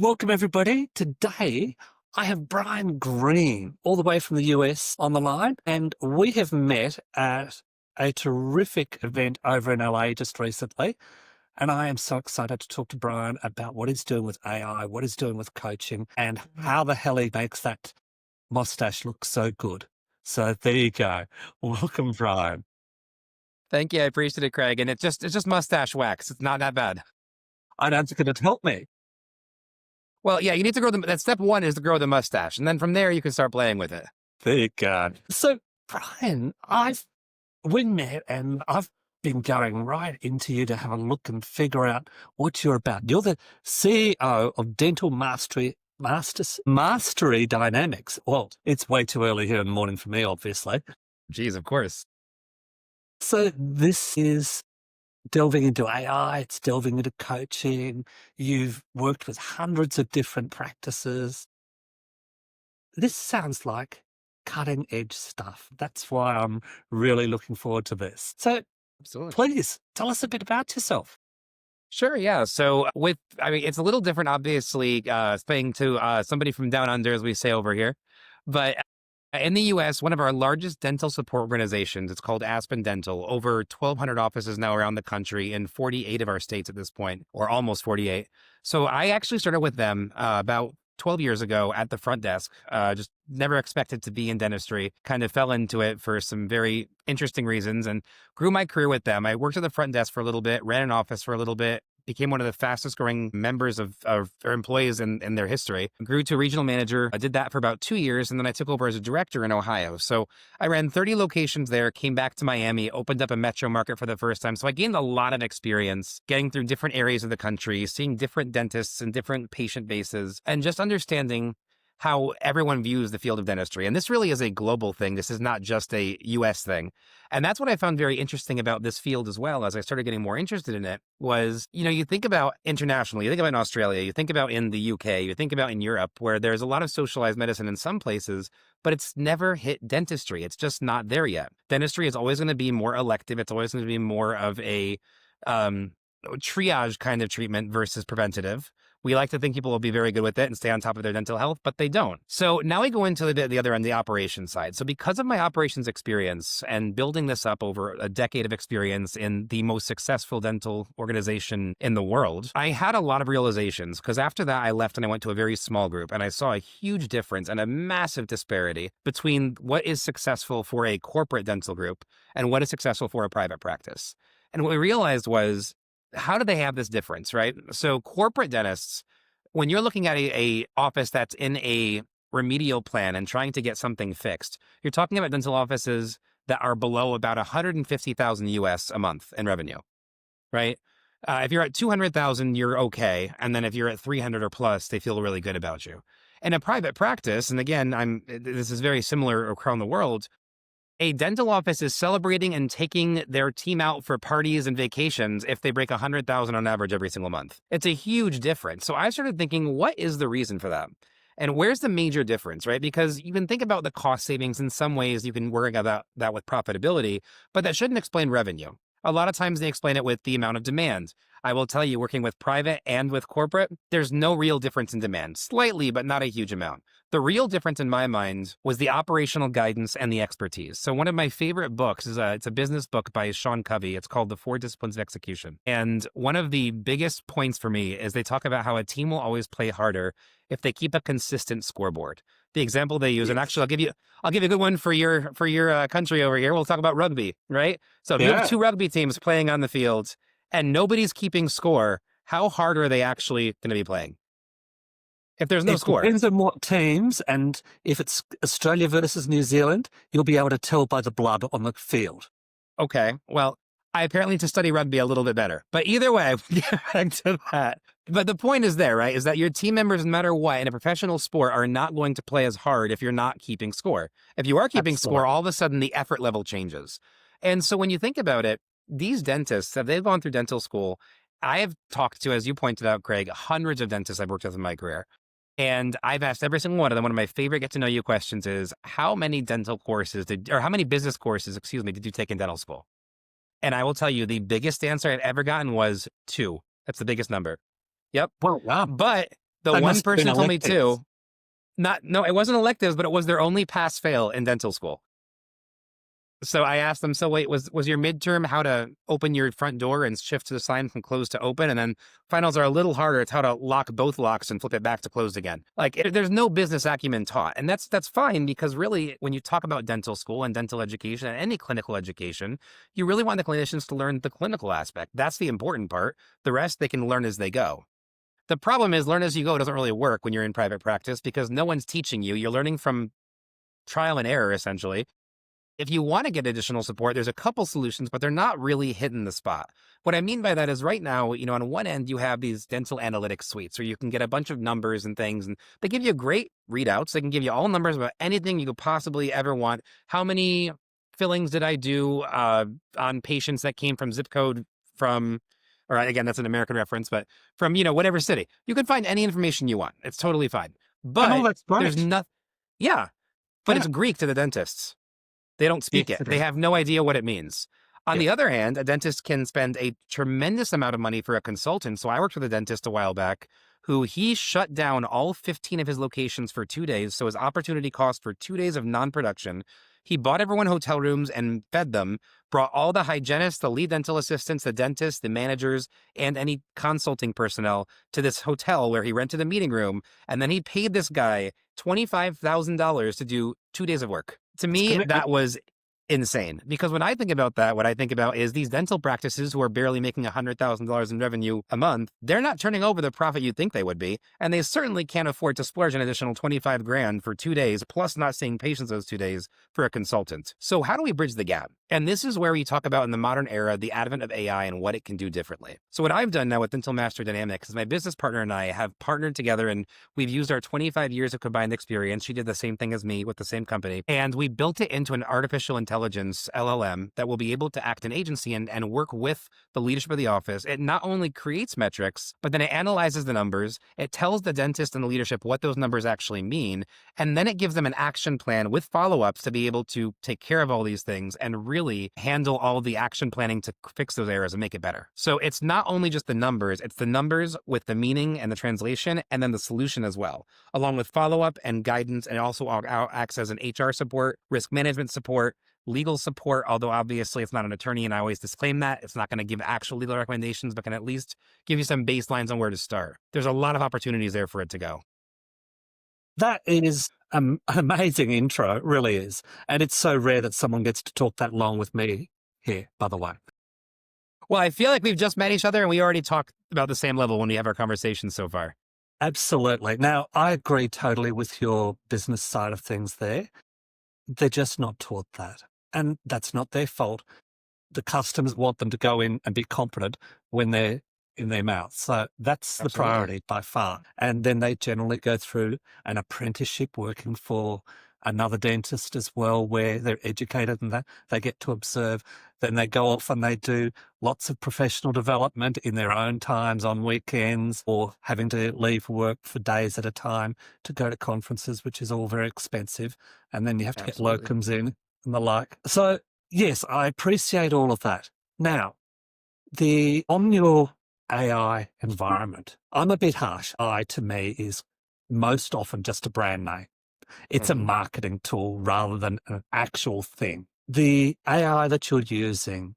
Welcome, everybody. Today, I have Bryan Greene, all the way from the US, on the line, and we have met at a terrific event over in LA just recently. And I am so excited to talk to Bryan about what he's doing with AI, what he's doing with coaching, and how the hell he makes that mustache look so good. So there you go. Welcome, Bryan. Thank you. I appreciate it, Craig. And it's just mustache wax. It's not that bad. I don't think it'd help me. Well, yeah, you need to grow that step one is to grow the mustache. And then from there, you can start playing with it. There you go. So, Bryan, we met and I've been going right into you to have a look and figure out what you're about. You're the CEO of Dental Mastery Dynamics. Well, it's way too early here in the morning for me, obviously. Geez, of course. So this is delving into AI, it's delving into coaching. You've worked with hundreds of different practices. This sounds like cutting edge stuff. That's why I'm really looking forward to this. So Absolutely. please tell us a bit about yourself. Sure. Yeah. So it's a little different, obviously, saying to somebody from down under, as we say over here. But in the US, one of our largest dental support organizations, it's called Aspen Dental, over 1,200 offices now around the country in 48 of our states at this point, or almost 48. So I actually started with them about 12 years ago at the front desk, just never expected to be in dentistry, kind of fell into it for some very interesting reasons and grew my career with them. I worked at the front desk for a little bit, ran an office for a little bit, became one of the fastest growing members of or employees in their history, grew to regional manager. I did that for about 2 years. And then I took over as a director in Ohio. So I ran 30 locations there, came back to Miami, opened up a metro market for the first time. So I gained a lot of experience getting through different areas of the country, seeing different dentists and different patient bases, and just understanding how everyone views the field of dentistry. And this really is a global thing. This is not just a US thing. And that's what I found very interesting about this field as well, as I started getting more interested in it, was, you think about internationally, you think about in Australia, you think about in the UK, you think about in Europe, where there's a lot of socialized medicine in some places, but it's never hit dentistry. It's just not there yet. Dentistry is always going to be more elective. It's always going to be more of a triage kind of treatment versus preventative. We like to think people will be very good with it and stay on top of their dental health, but they don't. So now we go into the other end, the operations side. So because of my operations experience and building this up over a decade of experience in the most successful dental organization in the world, I had a lot of realizations, because after that I left and I went to a very small group and I saw a huge difference and a massive disparity between what is successful for a corporate dental group and what is successful for a private practice. And what we realized was, how do they have this difference, right? So corporate dentists, when you're looking at a office that's in a remedial plan and trying to get something fixed, you're talking about dental offices that are below about 150,000 US a month in revenue, right? If you're at 200,000, you're okay. And then if you're at 300 or plus, they feel really good about you. In a private practice, and again, this is very similar around the world, a dental office is celebrating and taking their team out for parties and vacations if they break 100,000 on average every single month. It's a huge difference. So I started thinking, what is the reason for that? And where's the major difference, right? Because you can think about the cost savings. In some ways, you can worry about that with profitability, but that shouldn't explain revenue. A lot of times they explain it with the amount of demand. I will tell you, working with private and with corporate, there's no real difference in demand. Slightly, but not a huge amount. The real difference in my mind was the operational guidance and the expertise. So one of my favorite books it's a business book by Sean Covey. It's called The 4 Disciplines of Execution. And one of the biggest points for me is they talk about how a team will always play harder if they keep a consistent scoreboard. The example they use, and actually I'll give you a good one for your country over here. We'll talk about rugby, right? So if you have 2 rugby teams playing on the field and nobody's keeping score, how hard are they actually going to be playing? If there's no score. It depends on what teams, and if it's Australia versus New Zealand, you'll be able to tell by the blood on the field. Okay, well, I apparently need to study rugby a little bit better. But either way, we'll get back to that. But the point is there, right, is that your team members, no matter what, in a professional sport are not going to play as hard if you're not keeping score. If you are keeping score, all of a sudden the effort level changes. And so when you think about it, these dentists, if they've gone through dental school, I have talked to, as you pointed out, Craig, hundreds of dentists I've worked with in my career. And I've asked every single one of them, one of my favorite get to know you questions is, how many business courses, did you take in dental school? And I will tell you, the biggest answer I've ever gotten was 2. That's the biggest number. Yep. Well, wow. But The They one must have been person told me electives. too. No, it wasn't electives, but it was their only pass fail in dental school. So I asked them, so wait, was your midterm how to open your front door and shift to the sign from closed to open? And then finals are a little harder. It's how to lock both locks and flip it back to closed again. Like there's no business acumen taught. And that's fine, because really when you talk about dental school and dental education and any clinical education, you really want the clinicians to learn the clinical aspect. That's the important part. The rest they can learn as they go. The problem is learn as you go doesn't really work when you're in private practice, because no one's teaching you. You're learning from trial and error, essentially. If you want to get additional support, there's a couple solutions, but they're not really hitting the spot. What I mean by that is right now, on one end, you have these dental analytics suites where you can get a bunch of numbers and things, and they give you great readouts. They can give you all numbers about anything you could possibly ever want. How many fillings did I do on patients that came from zip code from, or again, that's an American reference, but from, whatever city. You can find any information you want. It's totally fine. And all But that's there's great. nothing, yeah, but Yeah. it's Greek to the dentists. They don't speak Yes, it. it They is. have no idea what it means. On Yeah. the other hand, a dentist can spend a tremendous amount of money for a consultant. So I worked with a dentist a while back who he shut down all 15 of his locations for 2 days. So his opportunity cost for 2 days of non-production. He bought everyone hotel rooms and fed them, brought all the hygienists, the lead dental assistants, the dentists, the managers, and any consulting personnel to this hotel where he rented a meeting room. And then he paid this guy $25,000 to do 2 days of work. To It's me, commitment. that was insane, because when I think about that, what I think about is these dental practices who are barely making $100,000 in revenue a month. They're not turning over the profit you'd think they would be. And they certainly can't afford to splurge an additional 25 grand for 2 days, plus not seeing patients those 2 days for a consultant. So how do we bridge the gap? And this is where we talk about in the modern era, the advent of AI and what it can do differently. So what I've done now with Dental Master Dynamics is my business partner and I have partnered together, and we've used our 25 years of combined experience. She did the same thing as me with the same company. And we built it into an artificial intelligence LLM that will be able to act an agency and work with the leadership of the office. It not only creates metrics, but then it analyzes the numbers. It tells the dentist and the leadership what those numbers actually mean. And then it gives them an action plan with follow-ups to be able to take care of all these things and really handle all the action planning to fix those errors and make it better. So it's not only just the numbers, it's the numbers with the meaning and the translation, and then the solution as well, along with follow-up and guidance. And it also acts as an HR support, risk management support, legal support, although obviously it's not an attorney, and I always disclaim that. It's not going to give actual legal recommendations, but can at least give you some baselines on where to start. There's a lot of opportunities there for it to go. That is an amazing intro, it really is. And it's so rare that someone gets to talk that long with me here, by the way. Well, I feel like we've just met each other and we already talked about the same level when we have our conversations so far. Absolutely. Now, I agree totally with your business side of things there. They're just not taught that. And that's not their fault. The customers want them to go in and be competent when they're in their mouth. So that's the Absolutely. priority by far. And then they generally go through an apprenticeship working for another dentist as well, where they're educated in that. They get to observe. Then they go off and they do lots of professional development in their own times on weekends, or having to leave work for days at a time to go to conferences, which is all very expensive. And then you have to Absolutely. get locums in and the like. So yes, I appreciate all of that. Now, on your AI environment, I'm a bit harsh. AI to me is most often just a brand name. It's a marketing tool rather than an actual thing. The AI that you're using,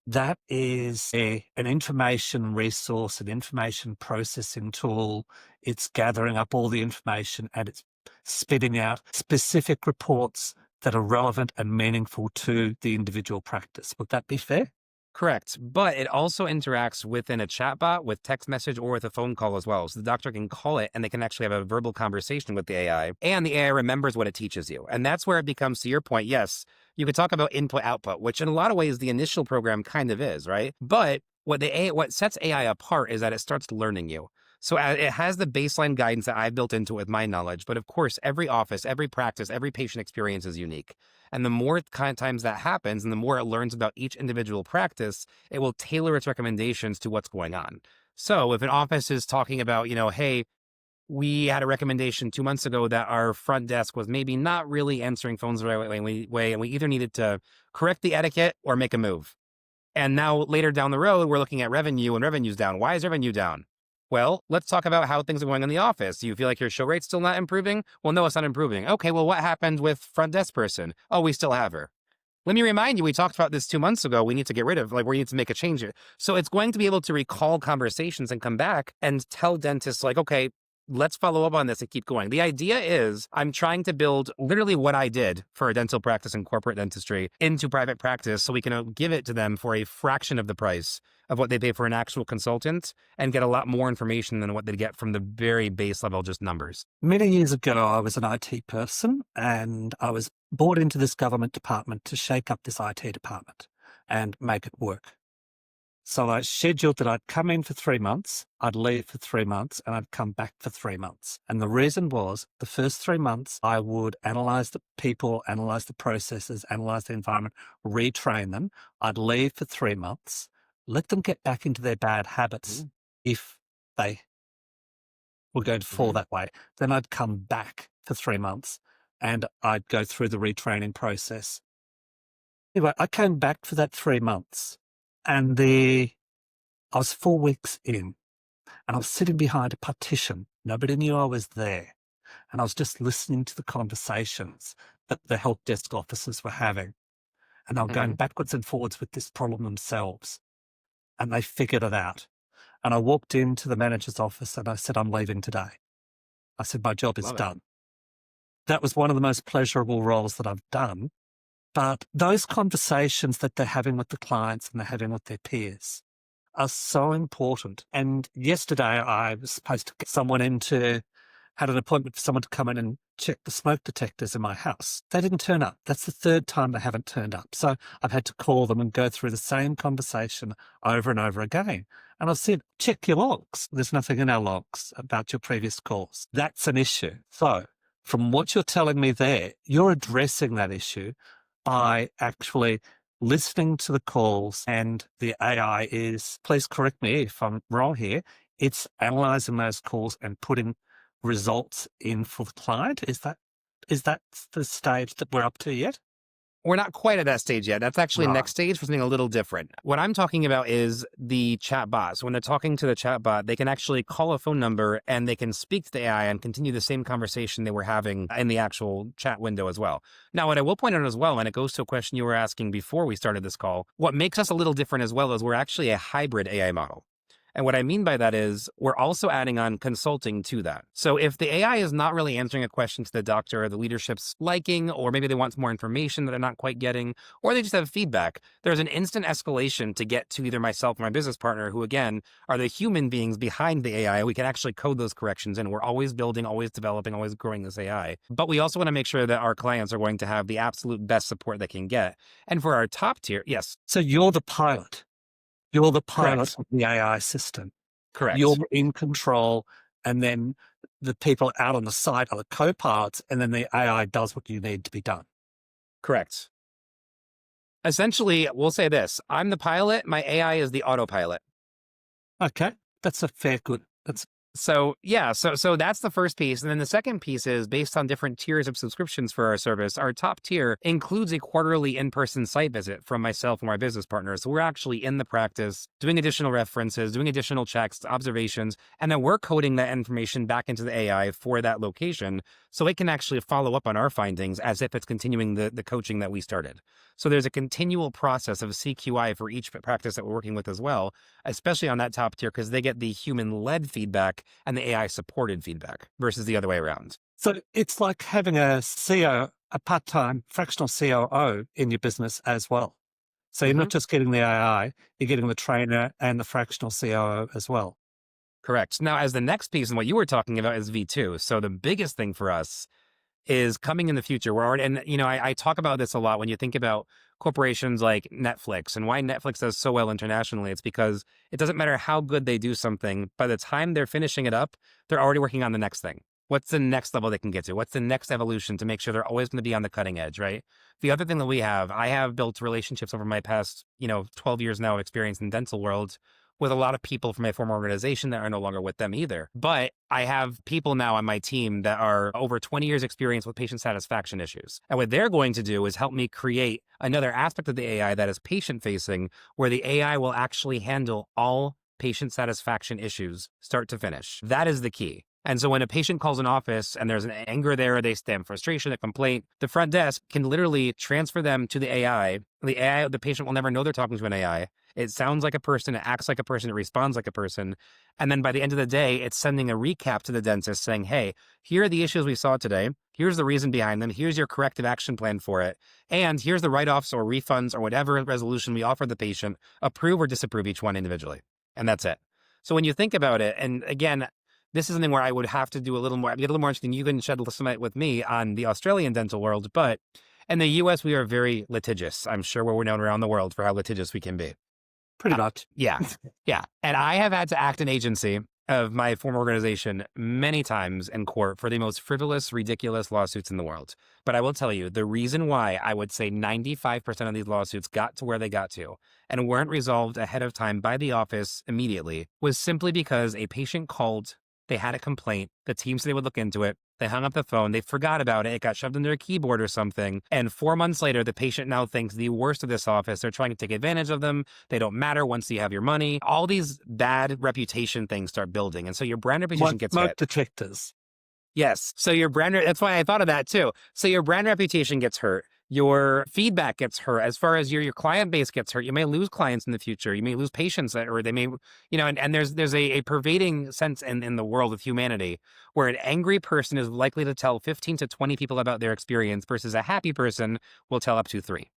that is an information resource, an information processing tool. It's gathering up all the information and it's spitting out specific reports that are relevant and meaningful to the individual practice. Would that be fair? Correct. But it also interacts within a chatbot, with text message, or with a phone call as well. So the doctor can call it and they can actually have a verbal conversation with the AI, and the AI remembers what it teaches you. And that's where it becomes, to your point, yes, you could talk about input output, which in a lot of ways the initial program kind of is, right? But what sets AI apart is that it starts learning you. So it has the baseline guidance that I've built into it with my knowledge. But of course, every office, every practice, every patient experience is unique. And the more times that happens and the more it learns about each individual practice, it will tailor its recommendations to what's going on. So if an office is talking about, hey, we had a recommendation 2 months ago that our front desk was maybe not really answering phones the right way, and we either needed to correct the etiquette or make a move. And now later down the road, we're looking at revenue, and revenue's down. Why is revenue down? Well, let's talk about how things are going in the office. Do you feel like your show rate's still not improving? Well, no, it's not improving. Okay, well, what happened with front desk person? Oh, we still have her. Let me remind you, we talked about this 2 months ago. We need to get rid of, like, we need to make a change here. So it's going to be able to recall conversations and come back and tell dentists, like, okay, let's follow up on this and keep going. The idea is I'm trying to build literally what I did for a dental practice and corporate dentistry into private practice so we can give it to them for a fraction of the price of what they pay for an actual consultant and get a lot more information than what they get from the very base level, just numbers. Many years ago, I was an IT person and I was brought into this government department to shake up this IT department and make it work. So I scheduled that I'd come in for 3 months, I'd leave for 3 months, and I'd come back for 3 months. And the reason was the first 3 months, I would analyze the people, analyze the processes, analyze the environment, retrain them. I'd leave for 3 months, let them get back into their bad habits if they were going to fall that way. Then I'd come back for 3 months and I'd go through the retraining process. Anyway, I came back for that 3 months and I was 4 weeks in and I was sitting behind a partition. Nobody knew I was there. And I was just listening to the conversations that the help desk officers were having. And they were going backwards and forwards with this problem themselves. And they figured it out. And I walked into the manager's office and I said, I'm leaving today. I said, my job is done. That was one of the most pleasurable roles that I've done. But those conversations that they're having with the clients and they're having with their peers are so important. And yesterday I was supposed to get someone had an appointment for someone to come in and check the smoke detectors in my house. They didn't turn up. That's the third time they haven't turned up. So I've had to call them and go through the same conversation over and over again. And I've said, check your logs. There's nothing in our logs about your previous calls. That's an issue. So from what you're telling me there, you're addressing that issue by actually listening to the calls, and the AI is, please correct me if I'm wrong here, it's analyzing those calls and putting results in for the client. Is that the stage that we're up to yet? We're not quite at that stage yet. That's actually next stage for something a little different. What I'm talking about is the chat bot. So when they're talking to the chat bot, they can actually call a phone number and they can speak to the AI and continue the same conversation they were having in the actual chat window as well. Now, what I will point out as well, and it goes to a question you were asking before we started this call, what makes us a little different as well is we're actually a hybrid AI model. And what I mean by that is we're also adding on consulting to that. So if the AI is not really answering a question to the doctor or the leadership's liking, or maybe they want some more information that they're not quite getting, or they just have feedback, there's an instant escalation to get to either myself or my business partner, who again are the human beings behind the AI. We can actually code those corrections in. We're always building, always developing, always growing this AI. But we also want to make sure that our clients are going to have the absolute best support they can get. And for our top tier, yes. So you're the pilot. You're the pilot Correct. of the AI system. Correct. You're in control, and then the people out on the site are the co-pilots, and then the AI does what you need to be done. Correct. Essentially, we'll say this. I'm the pilot. My AI is the autopilot. Okay. That's a fair good. So that's the first piece. And then the second piece is based on different tiers of subscriptions for our service. Our top tier includes a quarterly in-person site visit from myself and my business partners. So we're actually in the practice, doing additional references, doing additional checks, observations, and then we're coding that information back into the AI for that location so it can actually follow up on our findings as if it's continuing the coaching that we started. So there's a continual process of CQI for each practice that we're working with as well, especially on that top tier, because they get the human-led feedback and the AI supported feedback versus the other way around. So it's like having a part-time fractional COO in your business as well. So you're not just getting the AI, you're getting the trainer and the fractional COO as well. Correct. Now, as the next piece and what you were talking about is V2. So the biggest thing for us is coming in the future. We're already, and I talk about this a lot when you think about corporations like Netflix and why Netflix does so well internationally. It's because it doesn't matter how good they do something. By the time they're finishing it up, they're already working on the next thing. What's the next level they can get to? What's the next evolution to make sure they're always going to be on the cutting edge, right? The other thing that I have built relationships over my past, 12 years now of experience in the dental world with a lot of people from my former organization that are no longer with them either. But I have people now on my team that are over 20 years experience with patient satisfaction issues. And what they're going to do is help me create another aspect of the AI that is patient facing, where the AI will actually handle all patient satisfaction issues start to finish. That is the key. And so when a patient calls an office and there's an anger there, they have frustration, a complaint, the front desk can literally transfer them to the AI. The AI, the patient will never know they're talking to an AI. It sounds like a person, it acts like a person, it responds like a person. And then by the end of the day, it's sending a recap to the dentist saying, hey, here are the issues we saw today. Here's the reason behind them. Here's your corrective action plan for it. And here's the write-offs or refunds or whatever resolution we offer the patient. Approve or disapprove each one individually. And that's it. So when you think about it, and again, this is something where I would have to do a little more, get a little more interesting. You can shed some light with me on the Australian dental world, but in the US, we are very litigious. I'm sure we're known around the world for how litigious we can be. Pretty much. Yeah. Yeah. And I have had to act an agency of my former organization many times in court for the most frivolous, ridiculous lawsuits in the world. But I will tell you, the reason why I would say 95% of these lawsuits got to where they got to and weren't resolved ahead of time by the office immediately was simply because a patient called, they had a complaint, the team said they would look into it, they hung up the phone, they forgot about it, it got shoved in their keyboard or something, and 4 months later, the patient now thinks the worst of this office, they're trying to take advantage of them, they don't matter once you have your money. All these bad reputation things start building, and so your brand reputation gets hit. Smoke detectors. Yes. So your brand, that's why I thought of that too. So your brand reputation gets hurt. Your feedback gets hurt. As far as your client base gets hurt, you may lose clients in the future. You may lose patients, or they may, and there's a pervading sense in the world of humanity where an angry person is likely to tell 15 to 20 people about their experience versus a happy person will tell up to 3.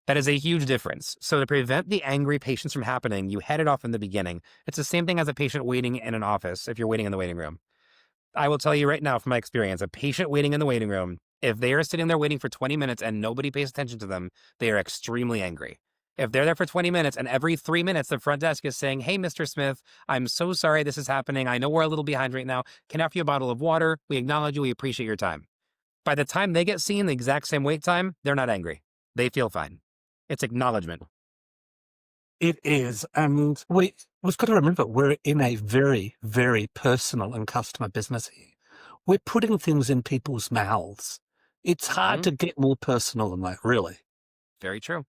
That is a huge difference. So to prevent the angry patients from happening, you head it off in the beginning. It's the same thing as a patient waiting in an office if you're waiting in the waiting room. I will tell you right now from my experience, a patient waiting in the waiting room, if they are sitting there waiting for 20 minutes and nobody pays attention to them, they are extremely angry. If they're there for 20 minutes and every 3 minutes the front desk is saying, hey, Mr. Smith, I'm so sorry this is happening. I know we're a little behind right now. Can I offer you a bottle of water? We acknowledge you. We appreciate your time. By the time they get seen the exact same wait time, they're not angry. They feel fine. It's acknowledgement. It is. And we've got to remember, we're in a very, very personal and customer business here. We're putting things in people's mouths. It's hard to get more personal than that, really. Very true.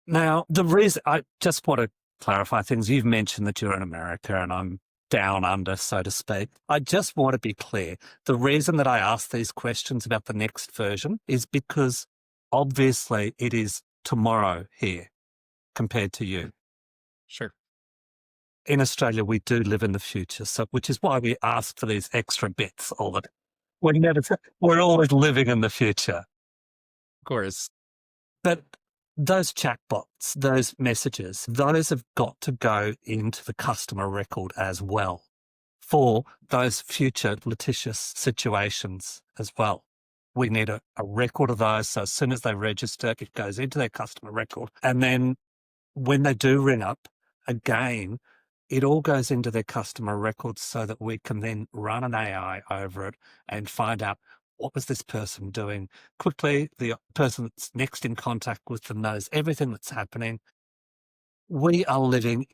Now, the reason, I just want to clarify things. You've mentioned that you're in America and I'm down under, so to speak. I just want to be clear. The reason that I ask these questions about the next version is because obviously it is tomorrow here compared to you. Sure. In Australia, we do live in the future, so which is why we ask for these extra bits all the time. We're always living in the future. Of course. But those chatbots, those messages, those have got to go into the customer record as well for those future litigious situations as well. We need a record of those. So as soon as they register, it goes into their customer record. And then when they do ring up, again, it all goes into their customer records so that we can then run an AI over it and find out what was this person doing quickly. The person that's next in contact with them knows everything that's happening. We are living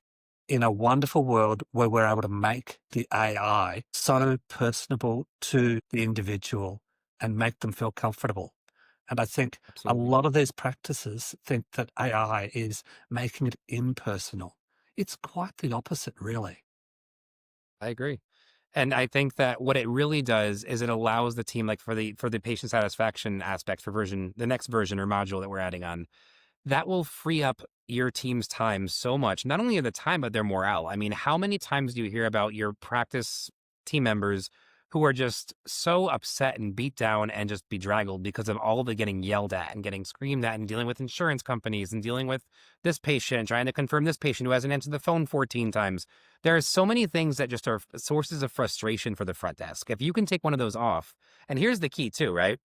in a wonderful world where we're able to make the AI so personable to the individual and make them feel comfortable. And I think Absolutely. a lot of these practices think that AI is making it impersonal. It's quite the opposite, really. I agree. And I think that what it really does is it allows the team, like for the patient satisfaction aspect for the next version or module that we're adding on, that will free up your team's time so much, not only the time, but their morale. I mean, how many times do you hear about your practice team members who are just so upset and beat down and just bedraggled because of all the getting yelled at and getting screamed at and dealing with insurance companies and dealing with this patient, trying to confirm this patient who hasn't answered the phone 14 times. There are so many things that just are sources of frustration for the front desk. If you can take one of those off, and here's the key too, right?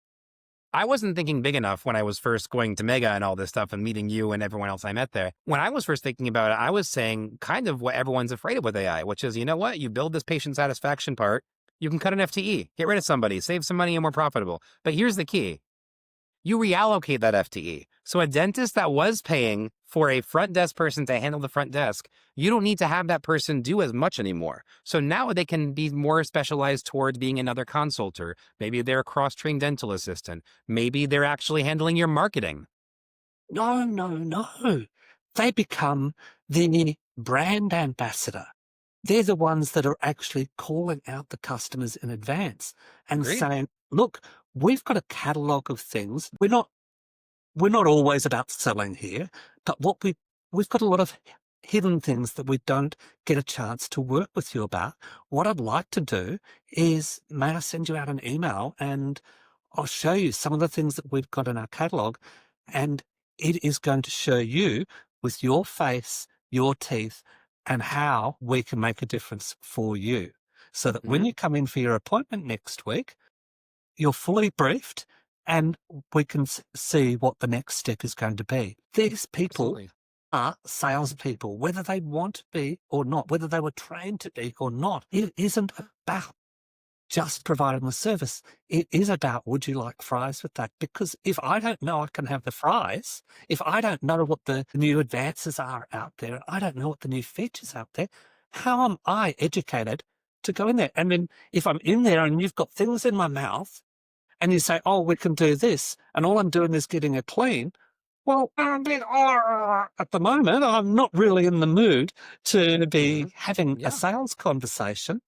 I wasn't thinking big enough when I was first going to Mega and all this stuff and meeting you and everyone else I met there. When I was first thinking about it, I was saying kind of what everyone's afraid of with AI, which is, you know what? You build this patient satisfaction part, you can cut an FTE, get rid of somebody, save some money and more profitable. But here's the key. You reallocate that FTE. So a dentist that was paying for a front desk person to handle the front desk, you don't need to have that person do as much anymore. So now they can be more specialized towards being another consulter. Maybe they're a cross-trained dental assistant. Maybe they're actually handling your marketing. No. They become the brand ambassador. they're the ones that are actually calling out the customers in advance and Agreed. saying, look, we've got a catalogue of things. We're not always about selling here, but we've got a lot of hidden things that we don't get a chance to work with you about. What I'd like to do is, may I send you out an email and I'll show you some of the things that we've got in our catalogue, and it is going to show you with your face, your teeth, and how we can make a difference for you. So that when you come in for your appointment next week, you're fully briefed and we can see what the next step is going to be. These people Absolutely. are salespeople, whether they want to be or not, whether they were trained to be or not. It isn't about just providing the service. It is about, would you like fries with that? Because if I don't know I can have the fries, if I don't know what the new advances are out there, I don't know what the new features out there, how am I educated to go in there? And then if I'm in there and you've got things in my mouth and you say, oh, we can do this, and all I'm doing is getting a clean, well, at the moment, I'm not really in the mood to be having Yeah. a sales conversation.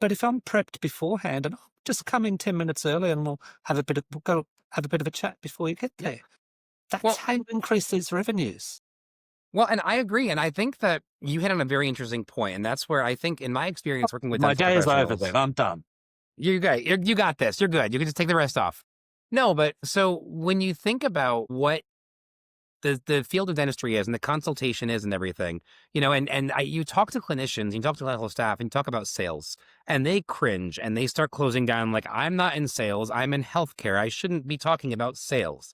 But if I'm prepped beforehand and just come in 10 minutes early and we'll go have a bit of a chat before you get there. That's Well, how you increase these revenues. Well, and I agree. And I think that you hit on a very interesting point. And that's where I think, in my experience working with My dental day is over professionals, then. I'm done. you got, you got this. You're good. You can just take the rest off. No, but so when you think about what the field of dentistry is and the consultation is and everything, you talk to clinicians, you talk to clinical staff, and you talk about sales, and they cringe and they start closing down like, I'm not in sales, I'm in healthcare. I shouldn't be talking about sales.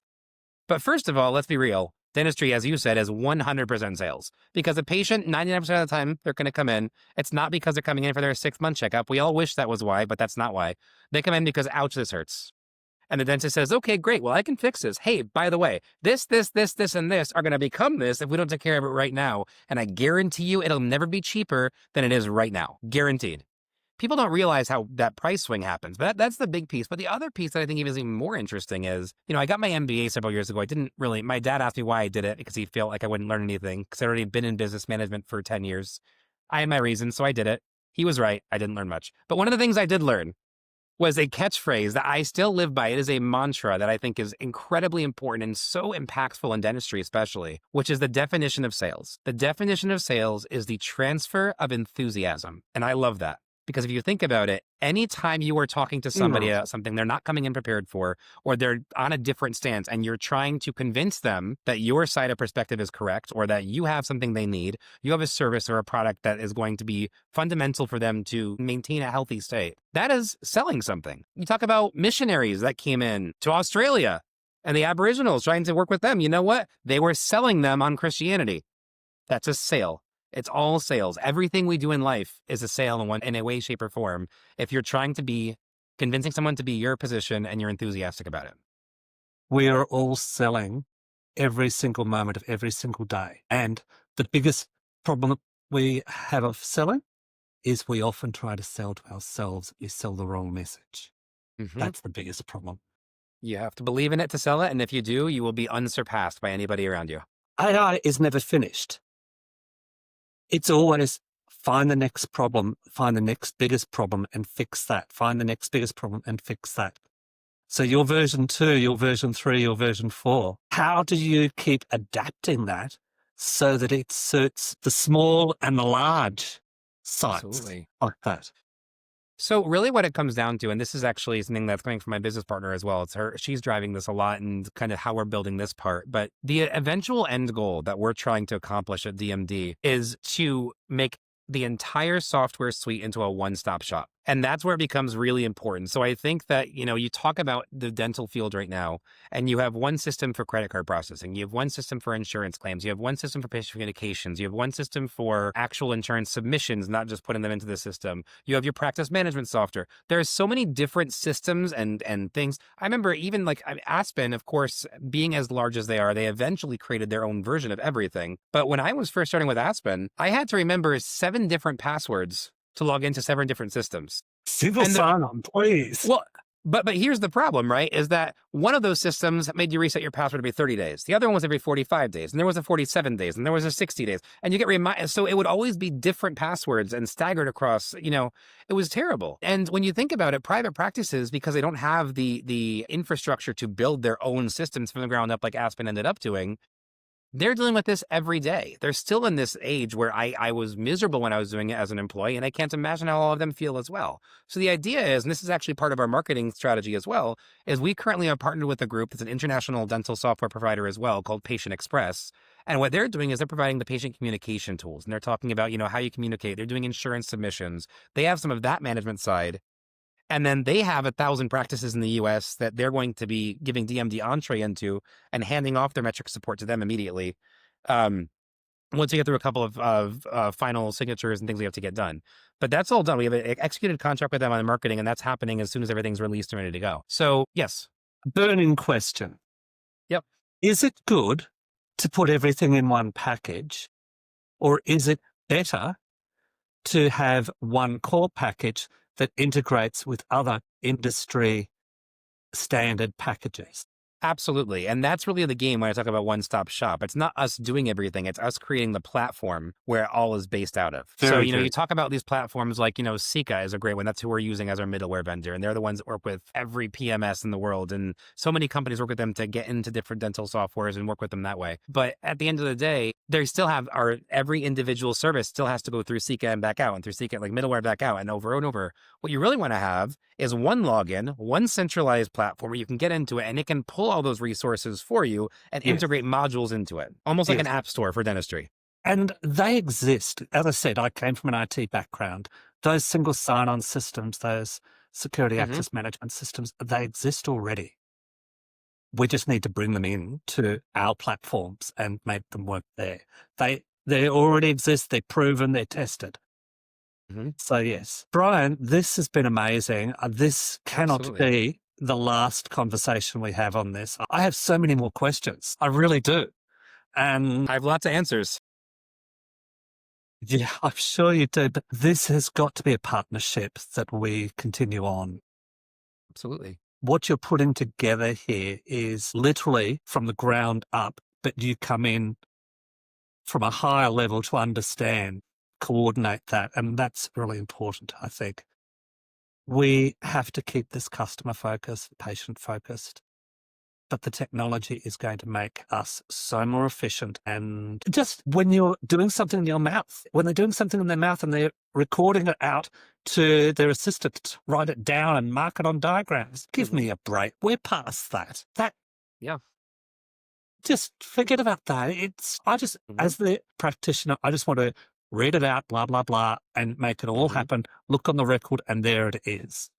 But first of all, let's be real. Dentistry, as you said, is 100% sales, because a patient, 99% of the time, they're going to come in. It's not because they're coming in for their 6-month checkup. We all wish that was why, but that's not why. They come in because, ouch, this hurts. And the dentist says, okay, great. Well, I can fix this. Hey, by the way, this, and this are going to become this if we don't take care of it right now. And I guarantee you it'll never be cheaper than it is right now. Guaranteed. People don't realize how that price swing happens, but that's the big piece. But the other piece that I think is even more interesting is, I got my MBA several years ago. My dad asked me why I did it because he felt like I wouldn't learn anything because I'd already been in business management for 10 years. I had my reasons, so I did it. He was right. I didn't learn much. But one of the things I did learn was a catchphrase that I still live by. It is a mantra that I think is incredibly important and so impactful in dentistry, especially, which is the definition of sales. The definition of sales is the transfer of enthusiasm. And I love that. Because if you think about it, anytime you are talking to somebody about something they're not coming in prepared for, or they're on a different stance, and you're trying to convince them that your side of perspective is correct, or that you have something they need, you have a service or a product that is going to be fundamental for them to maintain a healthy state, that is selling something. You talk about missionaries that came in to Australia and the Aboriginals trying to work with them. You know what? They were selling them on Christianity. That's a sale. It's all sales. Everything we do in life is a sale in a way, shape, or form. If you're trying to be convincing someone to be your position and you're enthusiastic about it. We are all selling every single moment of every single day. And the biggest problem we have of selling is we often try to sell to ourselves. We sell the wrong message. That's the biggest problem. You have to believe in it to sell it. And if you do, you will be unsurpassed by anybody around you. AI is never finished. It's always find the next problem, find the next biggest problem and fix that. Find the next biggest problem and fix that. So your version 2, your version 3, your version 4, how do you keep adapting that so that it suits the small and the large sites? Absolutely. Like that? So really what it comes down to, and this is actually something that's coming from my business partner as well. She's driving this a lot and kind of how we're building this part. But the eventual end goal that we're trying to accomplish at DMD is to make the entire software suite into a one-stop shop. And that's where it becomes really important. So I think that, you talk about the dental field right now, and you have one system for credit card processing. You have one system for insurance claims. You have one system for patient communications. You have one system for actual insurance submissions, not just putting them into the system. You have your practice management software. There's so many different systems and things. I remember even like Aspen, of course, being as large as they are, they eventually created their own version of everything. But when I was first starting with Aspen, I had to remember 7 different passwords to log into 7 different systems. Single sign-on, please. But here's the problem, right? Is that one of those systems made you reset your password every 30 days. The other one was every 45 days, and there was a 47 days, and there was a 60 days. And you get reminded. So it would always be different passwords and staggered across, it was terrible. And when you think about it, private practices, because they don't have the infrastructure to build their own systems from the ground up like Aspen ended up doing, they're dealing with this every day. They're still in this age where I was miserable when I was doing it as an employee, and I can't imagine how all of them feel as well. So the idea is, and this is actually part of our marketing strategy as well, is we currently are partnered with a group that's an international dental software provider as well called Patient Express. And what they're doing is they're providing the patient communication tools. And they're talking about, how you communicate. They're doing insurance submissions. They have some of that management side. And then they have 1,000 practices in the US that they're going to be giving DMD entree into and handing off their metric support to them immediately. Once you get through a couple of final signatures and things we have to get done. But that's all done. We have an executed contract with them on the marketing, and that's happening as soon as everything's released and ready to go. So, yes. Burning question. Yep. Is it good to put everything in one package, or is it better to have one core package that integrates with other industry standard packages? Absolutely. And that's really the game when I talk about one-stop shop. It's not us doing everything. It's us creating the platform where it all is based out of. So, you talk about these platforms like, Sika is a great one. That's who we're using as our middleware vendor. And they're the ones that work with every PMS in the world. And so many companies work with them to get into different dental softwares and work with them that way. But at the end of the day, they still have every individual service still has to go through Sika and back out, and through Sika, like middleware back out, and over and over. What you really want to have is one login, one centralized platform where you can get into it, and it can pull all those resources for you and integrate modules into it, almost like an app store for dentistry. And they exist. As I said, I came from an IT background. Those single sign-on systems, those security access management systems, they exist already. We just need to bring them in to our platforms and make them work there. They already exist. They're proven. They're tested. So yes, Bryan, this has been amazing. This cannot be the last conversation we have on this. I have so many more questions. I really do. And I have lots of answers. Yeah, I'm sure you do. But this has got to be a partnership that we continue on. Absolutely. What you're putting together here is literally from the ground up, but you come in from a higher level to understand, coordinate that. And that's really important, I think. We have to keep this customer focused, patient focused, but the technology is going to make us so more efficient. And just when you're doing something in your mouth, when they're doing something in their mouth and they're recording it out to their assistant to write it down and mark it on diagrams, give me a break. We're past that. Just forget about that. As the practitioner, I just want to read it out, blah, blah, blah, and make it all happen. Look on the record, and there it is.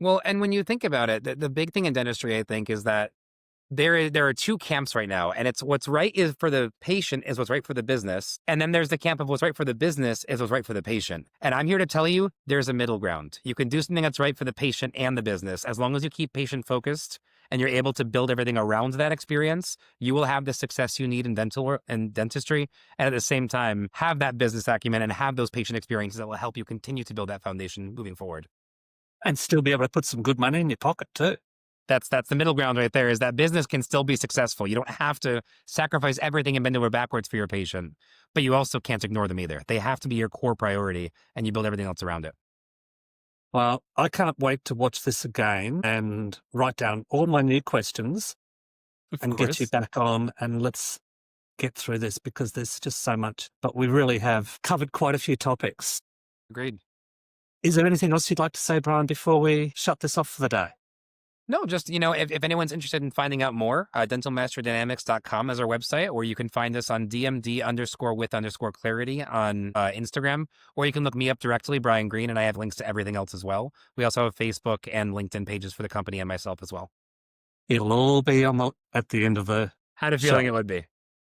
Well, and when you think about it, the big thing in dentistry, I think, is that there are two camps right now, and it's what's right is for the patient is what's right for the business. And then there's the camp of what's right for the business is what's right for the patient. And I'm here to tell you there's a middle ground. You can do something that's right for the patient and the business. As long as you keep patient focused and you're able to build everything around that experience, you will have the success you need in dental and dentistry. And at the same time, have that business acumen and have those patient experiences that will help you continue to build that foundation moving forward. And still be able to put some good money in your pocket too. That's the middle ground right there, is that business can still be successful. You don't have to sacrifice everything and bend over backwards for your patient, but you also can't ignore them either. They have to be your core priority, and you build everything else around it. Well, I can't wait to watch this again and write down all my new questions and get you back on, and let's get through this because there's just so much. But we really have covered quite a few topics. Agreed. Is there anything else you'd like to say, Bryan, before we shut this off for the day? No, just, if anyone's interested in finding out more, dentalmasterdynamics.com is our website, or you can find us on DMD_with_clarity on Instagram, or you can look me up directly, Bryan Greene, and I have links to everything else as well. We also have Facebook and LinkedIn pages for the company and myself as well. It'll all be at the end of the Had a feeling it would be.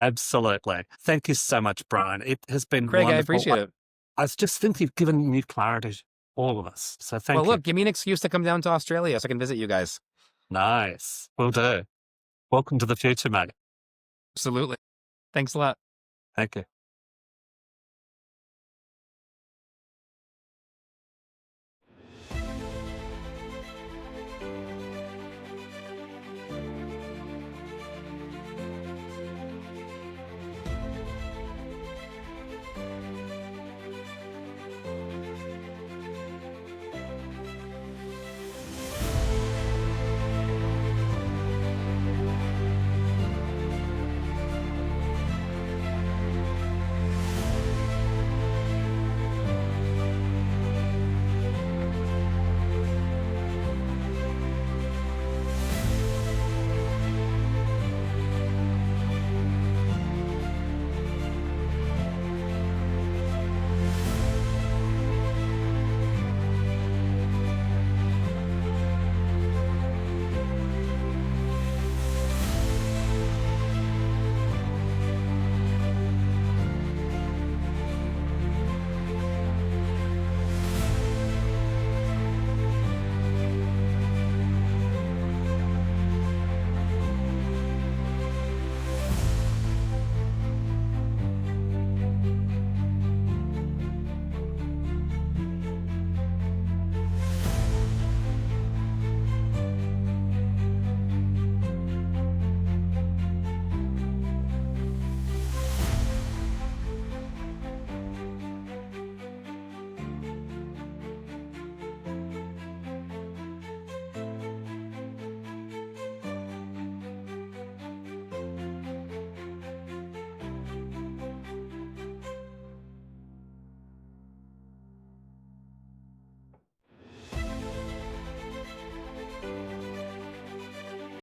Absolutely. Thank you so much, Bryan. It has been Craig, wonderful. I appreciate it. I just think you've given me clarity, all of us. So thank you. Well, look, give me an excuse to come down to Australia so I can visit you guys. Nice. Will do. Welcome to the future, mate. Absolutely. Thanks a lot. Thank you.